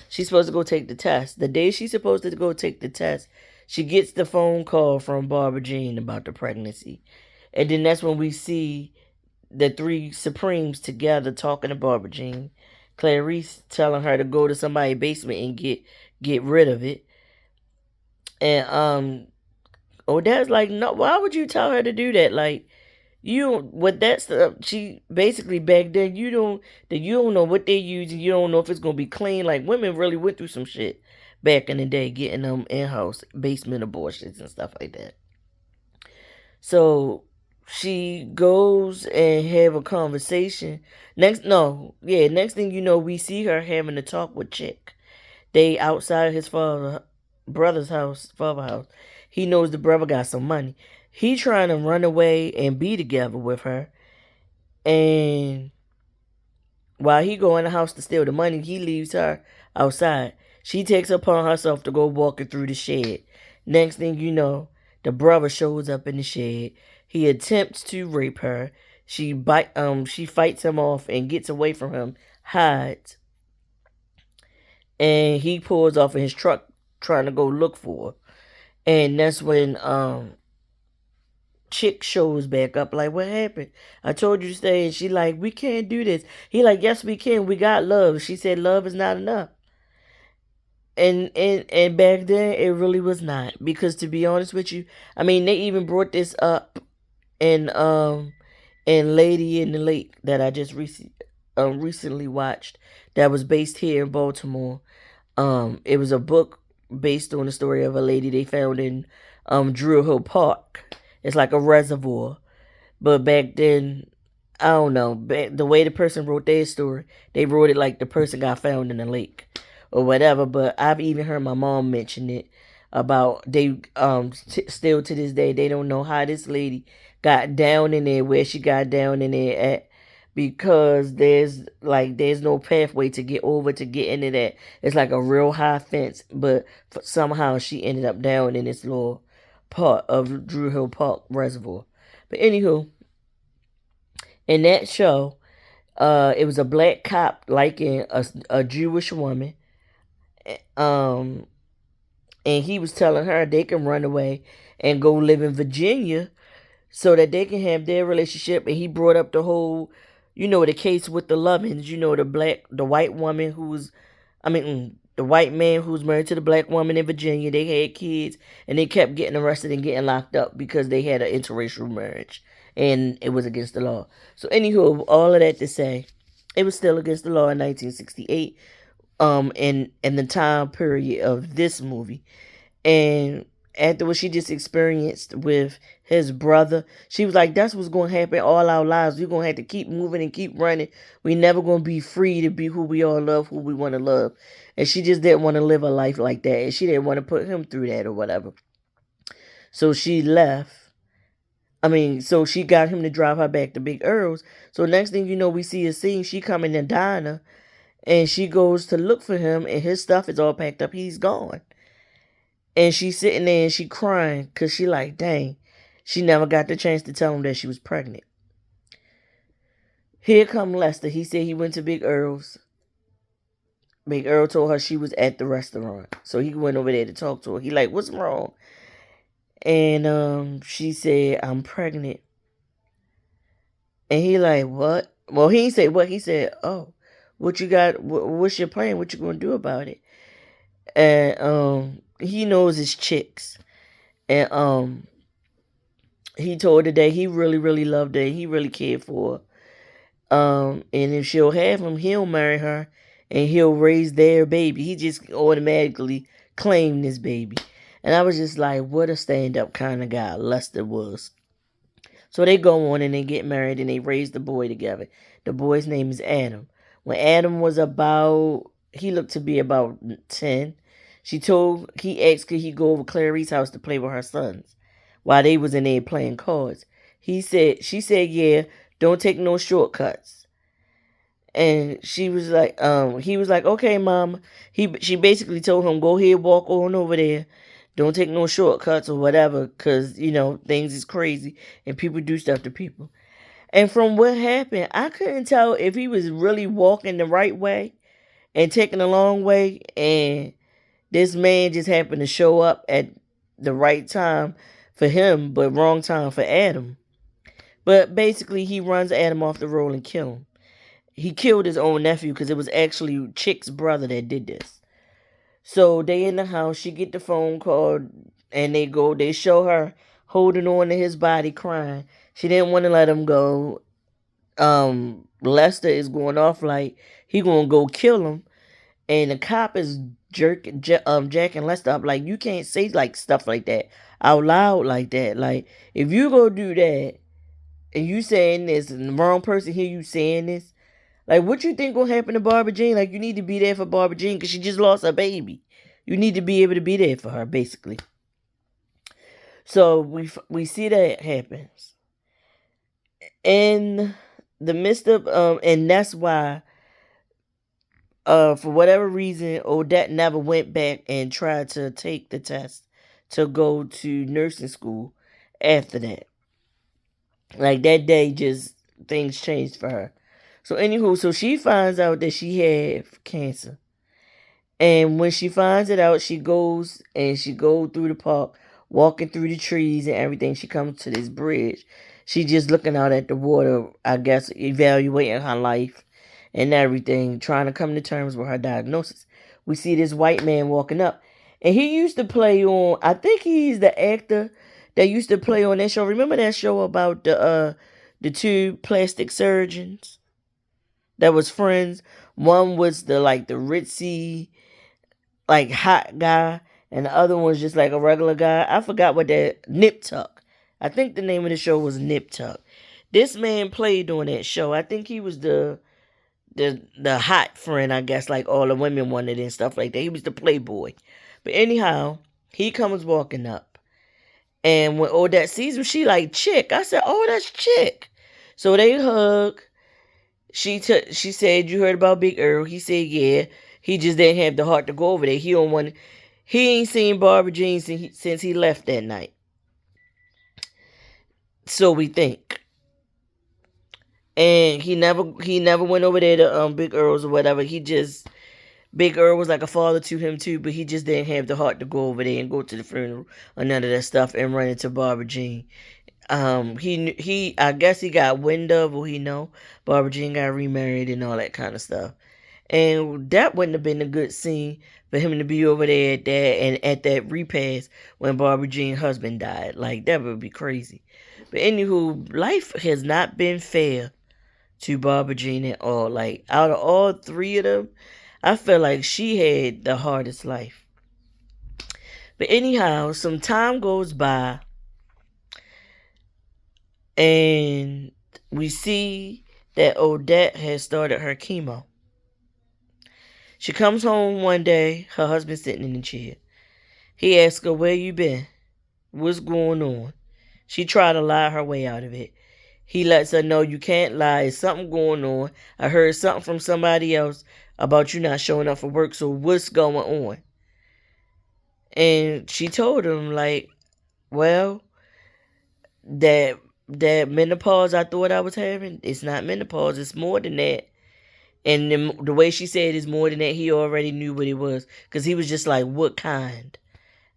She's supposed to go take the test. The day she's supposed to go take the test, she gets the phone call from Barbara Jean about the pregnancy. And then that's when we see the three Supremes together talking to Barbara Jean. Clarice telling her to go to somebody's basement and get rid of it. And Odette's like, no, why would you tell her to do that? Like, what that's she basically back then you don't know what they use and you don't know if it's gonna be clean. Like women really went through some shit back in the day, getting them in house basement abortions and stuff like that. So she goes and have a conversation. Next thing you know, we see her having a talk with Chick. They outside his father house. He knows the brother got some money. He trying to run away and be together with her. And while he go in the house to steal the money, he leaves her outside. She takes it upon herself to go walking through the shed. Next thing you know, the brother shows up in the shed. He attempts to rape her. She fights him off and gets away from him, hides, and he pulls off in his truck trying to go look for her. And that's when Chick shows back up like, what happened? I told you to stay. And she like, we can't do this. He like, yes we can, we got love. She said love is not enough. And back then it really was not, because to be honest with you, I mean they even brought this up in Lady in the Lake that I just recently watched, that was based here in Baltimore. It was a book based on the story of a lady they found in Drew Hill Park. It's like a reservoir. But back then, I don't know. The way the person wrote their story, they wrote it like the person got found in the lake or whatever. But I've even heard my mom mention it about they still to this day they don't know how this lady got down in there, where she got down in there at, because there's no pathway to get over to get into that. It's like a real high fence, but somehow she ended up down in this little part of Drew Hill Park Reservoir. But anywho, in that show, it was a black cop liking a Jewish woman, um, and he was telling her they can run away and go live in Virginia so that they can have their relationship. And he brought up the whole, the case with the Lovins, the white woman the white man who was married to the black woman in Virginia. They had kids and they kept getting arrested and getting locked up because they had an interracial marriage and it was against the law. So anywho, all of that to say, it was still against the law in 1968, in the time period of this movie. And after what she just experienced with his brother, she was like, that's what's going to happen all our lives. We're going to have to keep moving and keep running. We never going to be free to be who we all love, who we want to love. And she just didn't want to live a life like that. And she didn't want to put him through that or whatever. So she left. So she got him to drive her back to Big Earl's. So next thing you know, we see a scene. She coming to diner and she goes to look for him and his stuff is all packed up. He's gone. And she's sitting there and she crying because she like, dang, she never got the chance to tell him that she was pregnant. Here come Lester. He said he went to Big Earl's. Big Earl told her she was at the restaurant. So he went over there to talk to her. He like, what's wrong? And she said, I'm pregnant. And he like, what? Well, he didn't say what. He said, oh, what you got? What's your plan? What you gonna do about it? And he knows his chicks. And he told her that he really, really loved her. He really cared for her. And if she'll have him, he'll marry her and he'll raise their baby. He just automatically claimed this baby. And I was just like, what a stand-up kind of guy Lester was. So they go on and they get married and they raise the boy together. The boy's name is Adam. When Adam was he looked to be about 10. He asked could he go over Clarice's house to play with her sons while they was in there playing cards. She said, yeah, don't take no shortcuts. And he was like, okay, mom. She basically told him, go ahead, walk on over there. Don't take no shortcuts or whatever, because, things is crazy and people do stuff to people. And from what happened, I couldn't tell if he was really walking the right way and taking the long way, and this man just happened to show up at the right time for him, but wrong time for Adam. But basically, he runs Adam off the road and kill him. He killed his own nephew because it was actually Chick's brother that did this. So they in the house, she get the phone call, and they show her holding on to his body crying, She didn't want to let him go. Lester is going off like he gonna go kill him, and the cop is jacking Lester up like you can't say like stuff like that out loud like that. Like if you go do that and you saying this and the wrong person hear you saying this, like what you think gonna happen to Barbara Jean? Like you need to be there for Barbara Jean because she just lost her baby. You need to be able to be there for her basically. So we see that happens in the midst of and that's why for whatever reason Odette never went back and tried to take the test to go to nursing school after that. Like that day just things changed for her. So anywho, so she finds out that she had cancer. And when she finds it out, she goes and she goes through the park, walking through the trees and everything. She comes to this bridge. She just looking out at the water, I guess, evaluating her life and everything, trying to come to terms with her diagnosis. We see this white man walking up. And he used to play on, I think he's the actor that used to play on that show. Remember that show about the two plastic surgeons that was friends? One was the ritzy like hot guy, and the other one was just like a regular guy. I forgot what that Nip Tuck. I think the name of the show was Nip Tuck. This man played on that show. I think he was the hot friend, I guess, like all the women wanted and stuff like that. He was the playboy. But anyhow, he comes walking up. And when Odette sees him, she like, Chick. I said, oh, that's Chick. So they hug. She said, you heard about Big Earl? He said, yeah. He just didn't have the heart to go over there. He ain't seen Barbara Jean since he left that night. So we think. And he never went over there to Big Earl's or whatever. Big Earl was like a father to him too, but he just didn't have the heart to go over there and go to the funeral or none of that stuff and run into Barbara Jean. He I guess he got wind of, or he know Barbara Jean got remarried and all that kind of stuff. And that wouldn't have been a good scene for him to be over there at that and at that repast when Barbara Jean's husband died. Like that would be crazy. But anywho, life has not been fair to Barbara Jean at all. Like out of all three of them, I feel like she had the hardest life. But anyhow, some time goes by and we see that Odette has started her chemo. She comes home one day, her husband's sitting in the chair. He asks her, where you been? What's going on? She tried to lie her way out of it. He lets her know you can't lie. There's something going on. I heard something from somebody else about you not showing up for work, so what's going on? And she told him, like, well, that menopause I thought I was having, it's not menopause, it's more than that. And the way she said it's more than that, he already knew what it was. Because he was just like, what kind?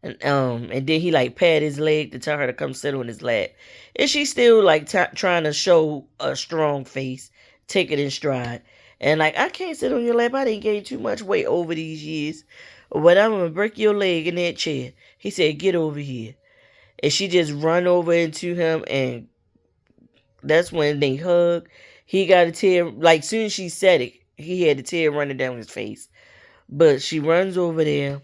And then he like pat his leg to tell her to come sit on his lap. And she's still like trying to show a strong face, take it in stride. And like, I can't sit on your lap. I didn't gain too much weight over these years. But I'm going to break your leg in that chair. He said, get over here. And she just run over into him, and that's when they hug. He got a tear. Like, soon as she said it, he had a tear running down his face. But she runs over there,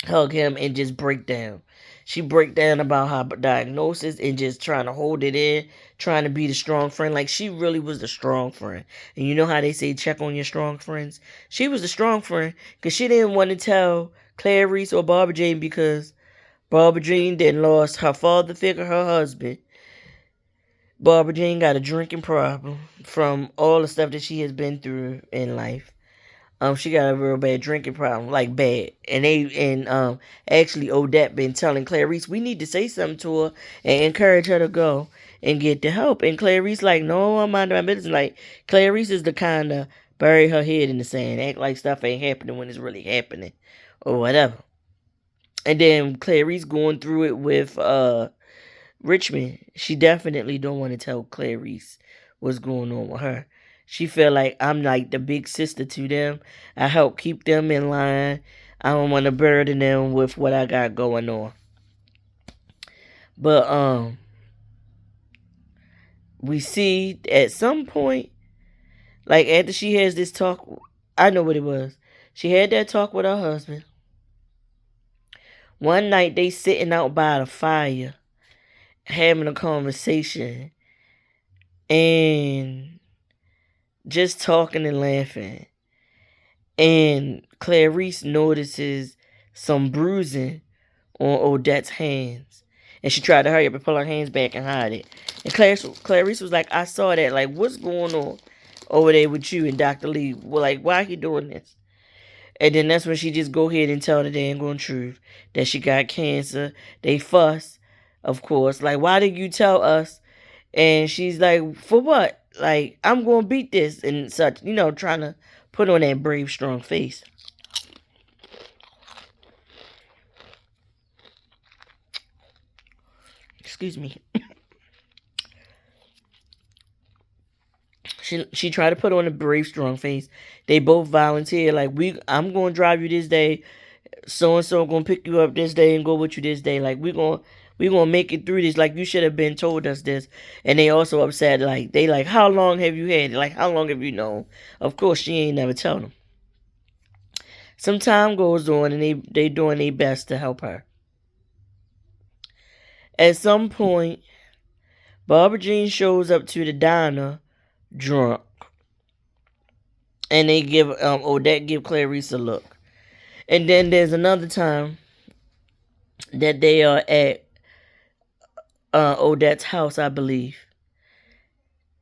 hug him, and just break down. She break down about her diagnosis and just trying to hold it in, trying to be the strong friend. Like, she really was the strong friend. And you know how they say check on your strong friends? She was the strong friend because she didn't want to tell Clarice or Barbara Jean because Barbara Jean then lost her father figure, her husband. Barbara Jean got a drinking problem from all the stuff that she has been through in life. She got a real bad drinking problem, like bad. And actually Odette been telling Clarice we need to say something to her and encourage her to go and get the help. And Clarice like, no, I'm minding my business. Like Clarice is the kind of bury her head in the sand, act like stuff ain't happening when it's really happening, or whatever. And then Clarice going through it with Richmond. She definitely don't want to tell Clarice what's going on with her. She feel like I'm like the big sister to them. I help keep them in line. I don't want to burden them with what I got going on. But we see at some point, like after she has this talk, I know what it was. She had that talk with her husband. One night they sitting out by the fire having a conversation and just talking and laughing. And Clarice notices some bruising on Odette's hands. And she tried to hurry up and pull her hands back and hide it. And Clarice was like, I saw that. Like, what's going on over there with you and Dr. Lee? Well, like, why are you doing this? And then that's when she just go ahead and tell the dang on truth that she got cancer. They fuss, of course. Like, why did you tell us? And she's like, for what? Like, I'm going to beat this and such, trying to put on that brave, strong face. Excuse me. She tried to put on a brave, strong face. They both volunteer. Like, I'm going to drive you this day. So and so gonna pick you up this day and go with you this day. Like, we gonna make it through this. Like, you should have been told us this. And they also upset. Like, they like, how long have you had it? Like, how long have you known? Of course, she ain't never tell them. Some time goes on, and they doing their best to help her. At some point, Barbara Jean shows up to the diner drunk, and they give Odette give Clarice a look. And then there's another time that they are at Odette's house, I believe,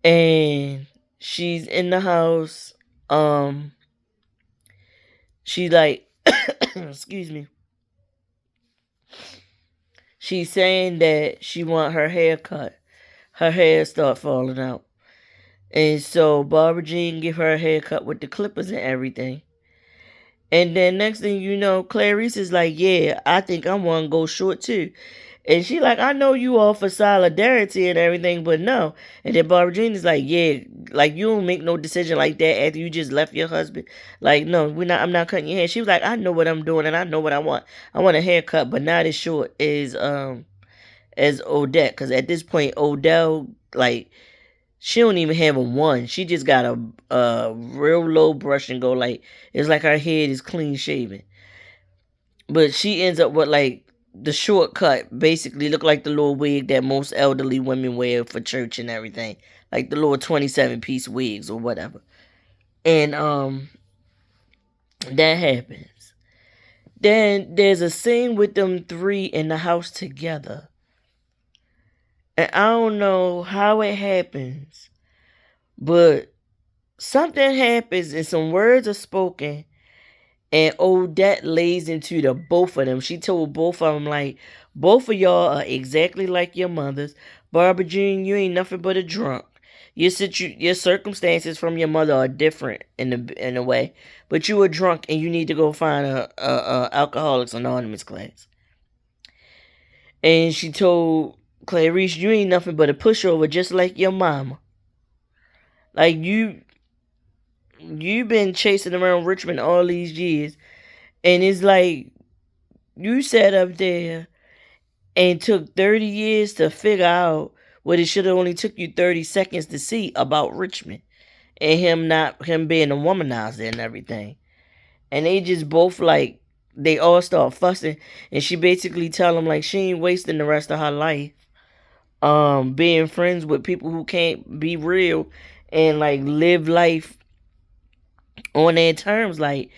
and she's in the house. She like, excuse me. She's saying that she want her hair cut. Her hair start falling out. And so Barbara Jean give her a haircut with the clippers and everything. And then next thing you know, Clarice is like, yeah, I think I want to go short too. And she like, I know you all for solidarity and everything, but no. And then Barbara Jean is like, yeah, like, you don't make no decision like that after you just left your husband. Like, no, I'm not cutting your hair. She was like, I know what I'm doing and I know what I want. I want a haircut, but not as short as Odette. Because at this point, Odell, like, she don't even have a one. She just got a real low brush and go. Like, it's like her head is clean shaven. But she ends up with like the shortcut, basically look like the little wig that most elderly women wear for church and everything. Like the little 27-piece wigs or whatever. And that happens. Then there's a scene with them three in the house together. And I don't know how it happens, but something happens and some words are spoken, and Odette lays into the both of them. She told both of them, like, both of y'all are exactly like your mothers. Barbara Jean, you ain't nothing but a drunk. Your circumstances from your mother are different in a way, but you a drunk and you need to go find a Alcoholics Anonymous class. And she told Clarice, you ain't nothing but a pushover, just like your mama. Like, you've been chasing around Richmond all these years, and it's like you sat up there and took 30 years to figure out what it should have only took you 30 seconds to see about Richmond and him being a womanizer and everything. And they just both like, they all start fussing, and she basically tell him like she ain't wasting the rest of her life being friends with people who can't be real and like live life on their terms. Like,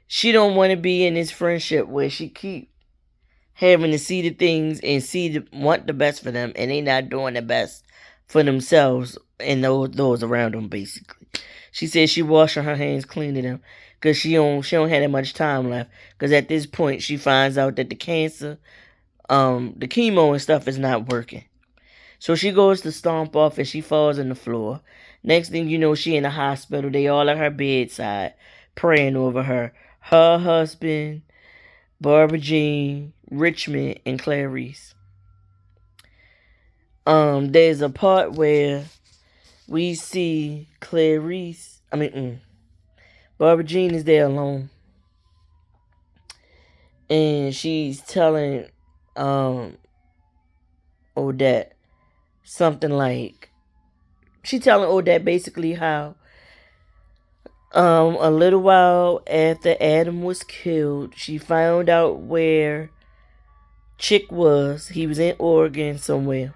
she don't want to be in this friendship where she keep having to see the things and want the best for them, and they not doing the best for themselves and those around them. Basically, she said she washing her hands, cleaning them, because she don't have that much time left. Because at this point, she finds out that the cancer, the chemo and stuff is not working. So she goes to stomp off and she falls on the floor. Next thing you know, she in the hospital. They all at her bedside praying over her. Her husband, Barbara Jean, Richmond, and Clarice. There's a part where we see Barbara Jean is there alone. And she's telling Odette something like, she telling Odette basically how a little while after Adam was killed, she found out where Chick was. He was in Oregon somewhere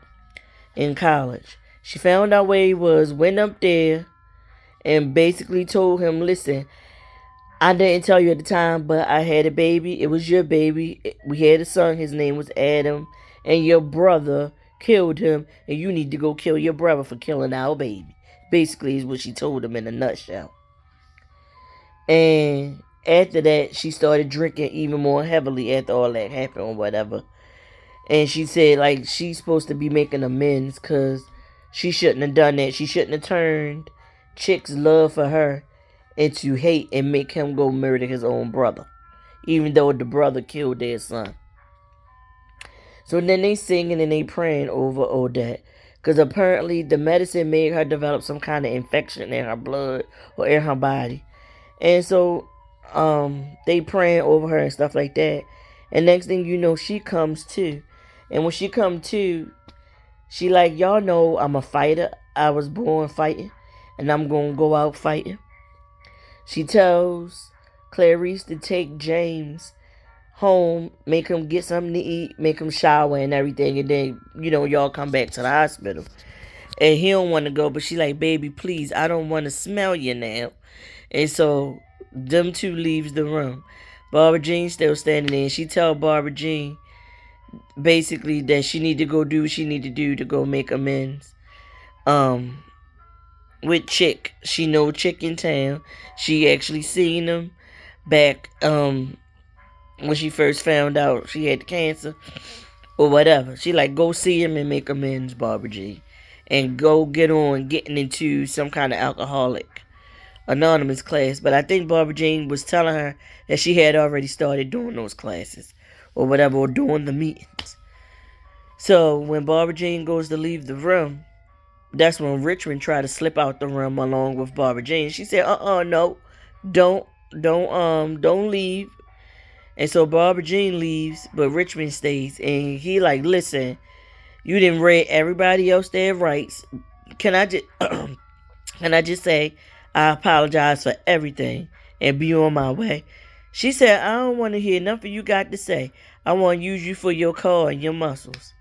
in college. She found out where he was, went up there, and basically told him, listen, I didn't tell you at the time, but I had a baby. It was your baby. We had a son. His name was Adam. And your brother killed him. And you need to go kill your brother for killing our baby. Basically, is what she told him in a nutshell. And after that, she started drinking even more heavily after all that happened or whatever. And she said, like, she's supposed to be making amends because she shouldn't have done that. She shouldn't have turned Chick's love for her into hate and make him go murder his own brother, even though the brother killed their son. So then they singing and they praying over Odette, because apparently the medicine made her develop some kind of infection in her blood or in her body. And so they praying over her and stuff like that. And next thing you know, she comes to. And when she come to, she like, y'all know I'm a fighter. I was born fighting. And I'm going to go out fighting. She tells Clarice to take James home, make him get something to eat, make him shower and everything. And then, y'all come back to the hospital. And he don't want to go. But she like, baby, please, I don't want to smell you now. And so them two leaves the room. Barbara Jean still standing there. And she tell Barbara Jean basically that she need to go do what she need to do to go make amends. With Chick. She know Chick in town. She actually seen him back when she first found out she had cancer or whatever. She like, go see him and make amends, Barbara G. And go get on getting into some kind of alcoholic anonymous class. But I think Barbara Jean was telling her that she had already started doing those classes or whatever, or doing the meetings. So when Barbara Jean goes to leave the room, that's when Richmond tried to slip out the room along with Barbara Jean. She said, no, don't leave. And so Barbara Jean leaves, but Richmond stays. And he like, listen, you didn't read everybody else their rights. Can I just say I apologize for everything and be on my way? She said, I don't want to hear nothing you got to say. I want to use you for your car and your muscles.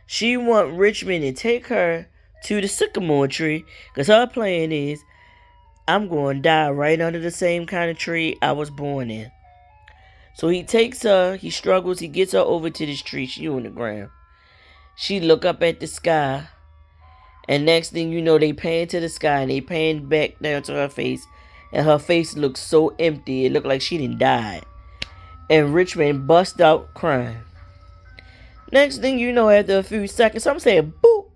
She want Richmond to take her to the sycamore tree, because her plan is, I'm going to die right under the same kind of tree I was born in. So he takes her, he struggles, he gets her over to this tree. She on the ground. She look up at the sky, and next thing you know, they pan to the sky, and they pan back down to her face, and her face looks so empty, it looked like she didn't die. And Richmond bust out crying. Next thing you know, after a few seconds, I'm saying, boop,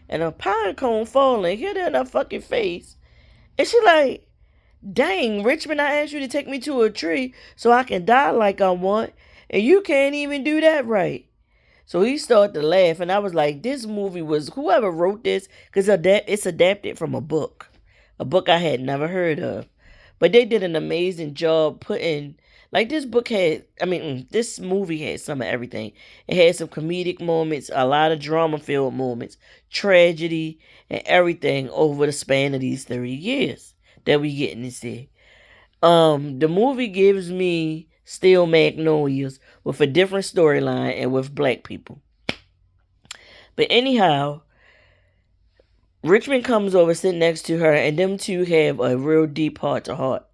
and a pine cone falling, hit her in her fucking face. And she like, dang, Richmond, I asked you to take me to a tree so I can die like I want, and you can't even do that right. So he started to laugh, and I was like, this movie was, whoever wrote this, because it's adapted from a book I had never heard of. But they did an amazing job putting, like this movie had some of everything. It had some comedic moments, a lot of drama-filled moments, tragedy, and everything over the span of these 30 years that we getting to see. The movie gives me Steel Magnolias with a different storyline and with black people. But anyhow, Richmond comes over, sit next to her, and them two have a real deep heart to heart.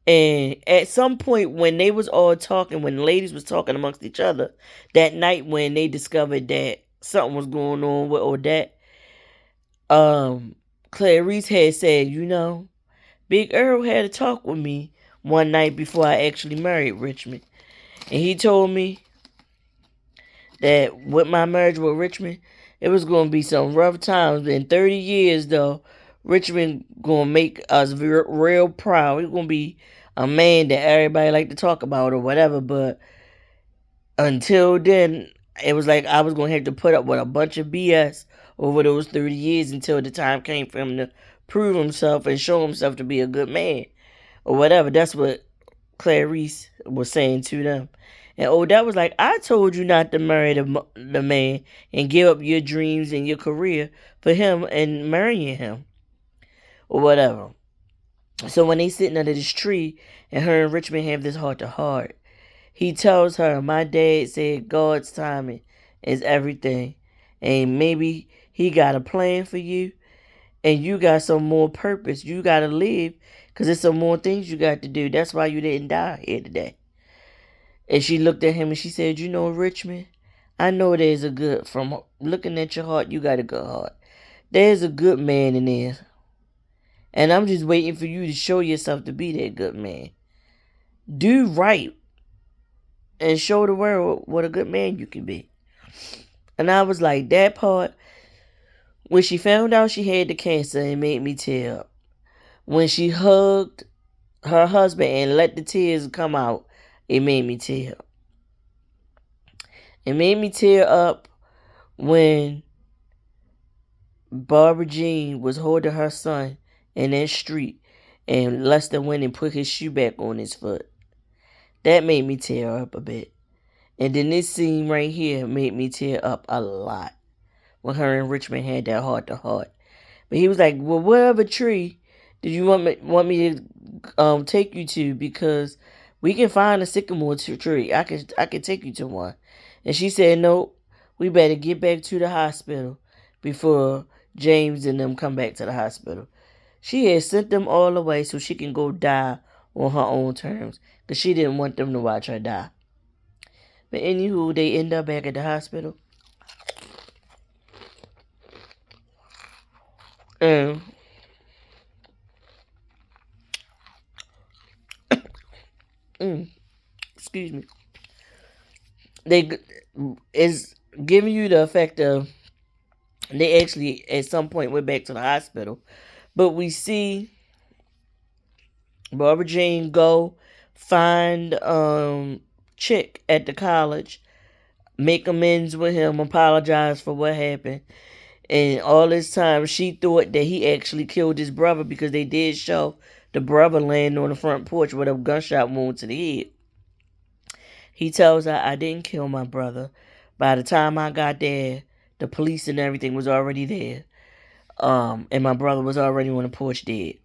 And at some point when they was all talking, when the ladies was talking amongst each other, that night when they discovered that something was going on with Odette, Clarice had said, Big Earl had a talk with me one night before I actually married Richmond. And he told me that with my marriage with Richmond, it was going to be some rough times. In 30 years, though, Richmond going to make us real proud. He's going to be a man that everybody like to talk about or whatever. But until then, it was like I was going to have to put up with a bunch of BS over those 30 years until the time came for him to prove himself and show himself to be a good man or whatever. That's what Clarice was saying to them. And Odette was like, I told you not to marry the man and give up your dreams and your career for him and marrying him. or whatever. So when they sitting under this tree and her and Richmond have this heart to heart, he tells her, my dad said God's timing is everything. And maybe he got a plan for you and you got some more purpose. You got to live because there's some more things you got to do. That's why you didn't die here today. And she looked at him and she said, you know, Richmond, I know there's a good, from looking at your heart, you got a good heart. There's a good man in there. And I'm just waiting for you to show yourself to be that good man. Do right and show the world what a good man you can be. And I was like, that part, when she found out she had the cancer, it made me tear up. When she hugged her husband and let the tears come out, it made me tear up. It made me tear up when Barbara Jean was holding her son in that street and Lester went and put his shoe back on his foot. That made me tear up a bit. And then this scene right here made me tear up a lot when her and Richmond had that heart to heart. But he was like, well, whatever tree did you want me to take you to? Because we can find a sycamore tree. I can take you to one. And she said, no, we better get back to the hospital before James and them come back to the hospital. She had sent them all away so she can go die on her own terms because she didn't want them to watch her die. But anywho, they end up back at the hospital. And excuse me. They is giving you the effect of they actually at some point went back to the hospital, but we see Barbara Jean go find Chick at the college, make amends with him, apologize for what happened. And all this time, she thought that he actually killed his brother because they did show the brother laying on the front porch with a gunshot wound to the head. He tells her, I didn't kill my brother. By the time I got there, the police and everything was already there. And my brother was already on the porch dead.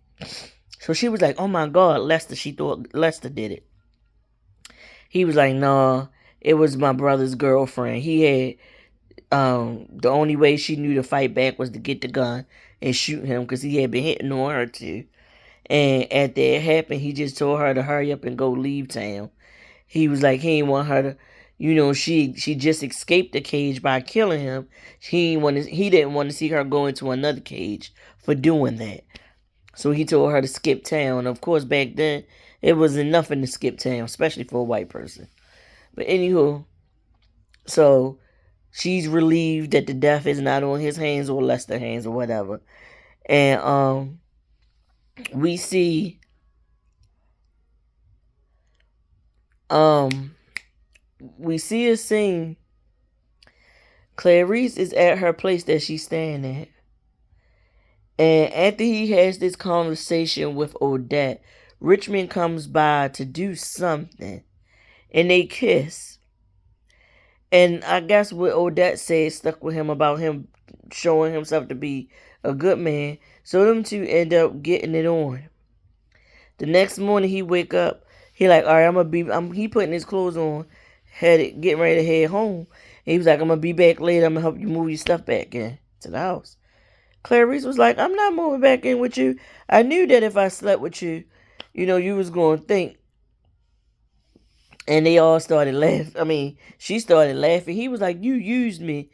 So she was like, oh my God, Lester. She thought Lester did it. He was like, nah, it was my brother's girlfriend. He had, the only way she knew to fight back was to get the gun and shoot him because he had been hitting on her too. And after it happened, he just told her to hurry up and go leave town. He was like, he didn't want her to, she just escaped the cage by killing him. He didn't want to see her go into another cage for doing that. So he told her to skip town. Of course, back then, it wasn't nothing to skip town, especially for a white person. But anywho, so she's relieved that the death is not on his hands or Lester's hands or whatever. And we see a scene. Clarice is at her place that she's staying at. And after he has this conversation with Odette, Richmond comes by to do something. And they kiss. And I guess what Odette said stuck with him about him showing himself to be a good man. So them two end up getting it on. The next morning he wake up, he like, all right, he putting his clothes on, getting ready to head home. And he was like, I'm gonna be back later. I'm gonna help you move your stuff back in to the house. Clarice was like, I'm not moving back in with you. I knew that if I slept with you, you was going to think. And they all started laughing. She started laughing. He was like, you used me.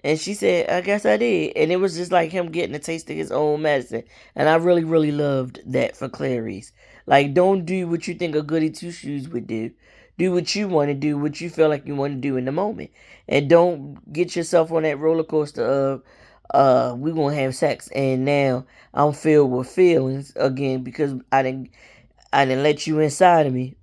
And she said, I guess I did. And it was just like him getting a taste of his own medicine. And I really, really loved that for Clarice. Like, don't do what you think a goody two shoes would do. Do what you want to do, what you feel like you want to do in the moment. And don't get yourself on that roller coaster of, we're going to have sex. And now I'm filled with feelings again because I didn't let you inside of me.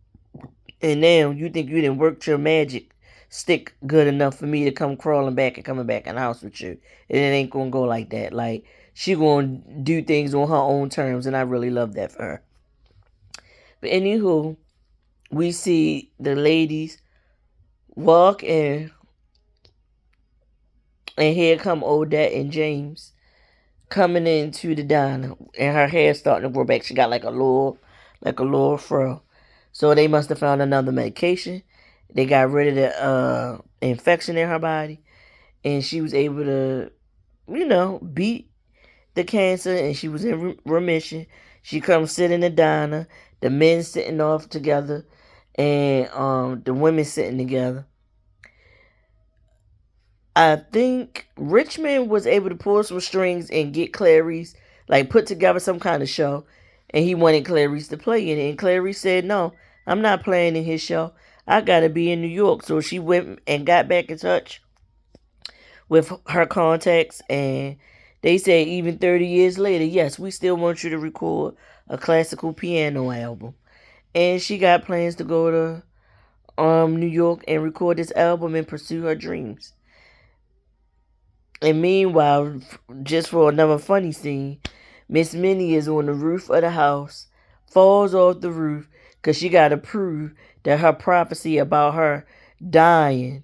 And now you think you didn't work your magic stick good enough for me to come crawling back and coming back in the house with you. And it ain't gonna go like that. Like, she gonna do things on her own terms, and I really love that for her. But anywho, we see the ladies walk in, and here come Odette and James coming into the diner, and her hair starting to grow back. She got like a little fro. So they must have found another medication. They got rid of the infection in her body, and she was able to, beat the cancer, and she was in remission. She comes sit in the diner, the men sitting off together, and the women sitting together. I think Richmond was able to pull some strings and get Clarice, like put together some kind of show, and he wanted Clarice to play in it. And Clarice said, "No, I'm not playing in his show. I gotta be in New York." So she went and got back in touch with her contacts, and they said even 30 years later, yes, we still want you to record a classical piano album. And she got plans to go to New York and record this album and pursue her dreams. And meanwhile, just for another funny scene, Miss Minnie is on the roof of the house, falls off the roof because she got to prove that her prophecy about her dying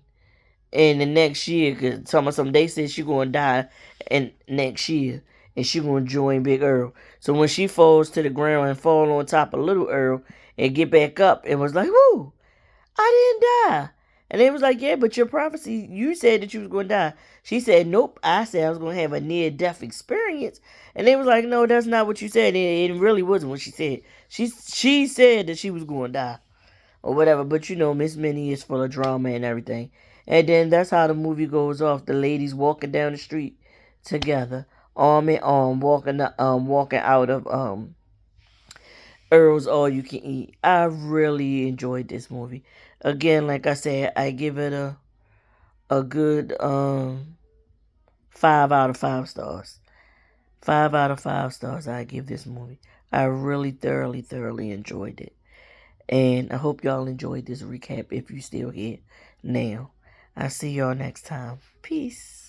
in the next year, because some they said she going to die in next year, and she going to join Big Earl. So when she falls to the ground and fall on top of Little Earl and get back up, it was like, whoo, I didn't die. And they was like, yeah, but your prophecy, you said that you was going to die. She said, nope. I said I was going to have a near-death experience. And they was like, no, that's not what you said. It really wasn't what she said. She said that she was going to die or whatever. But Miss Minnie is full of drama and everything. And then that's how the movie goes off. The ladies walking down the street together, arm in arm, walking out of Earl's All You Can Eat. I really enjoyed this movie. Again, like I said, I give it a good 5 out of 5 stars. 5 out of 5 stars I give this movie. I really thoroughly enjoyed it. And I hope y'all enjoyed this recap if you still here now. I'll see y'all next time. Peace.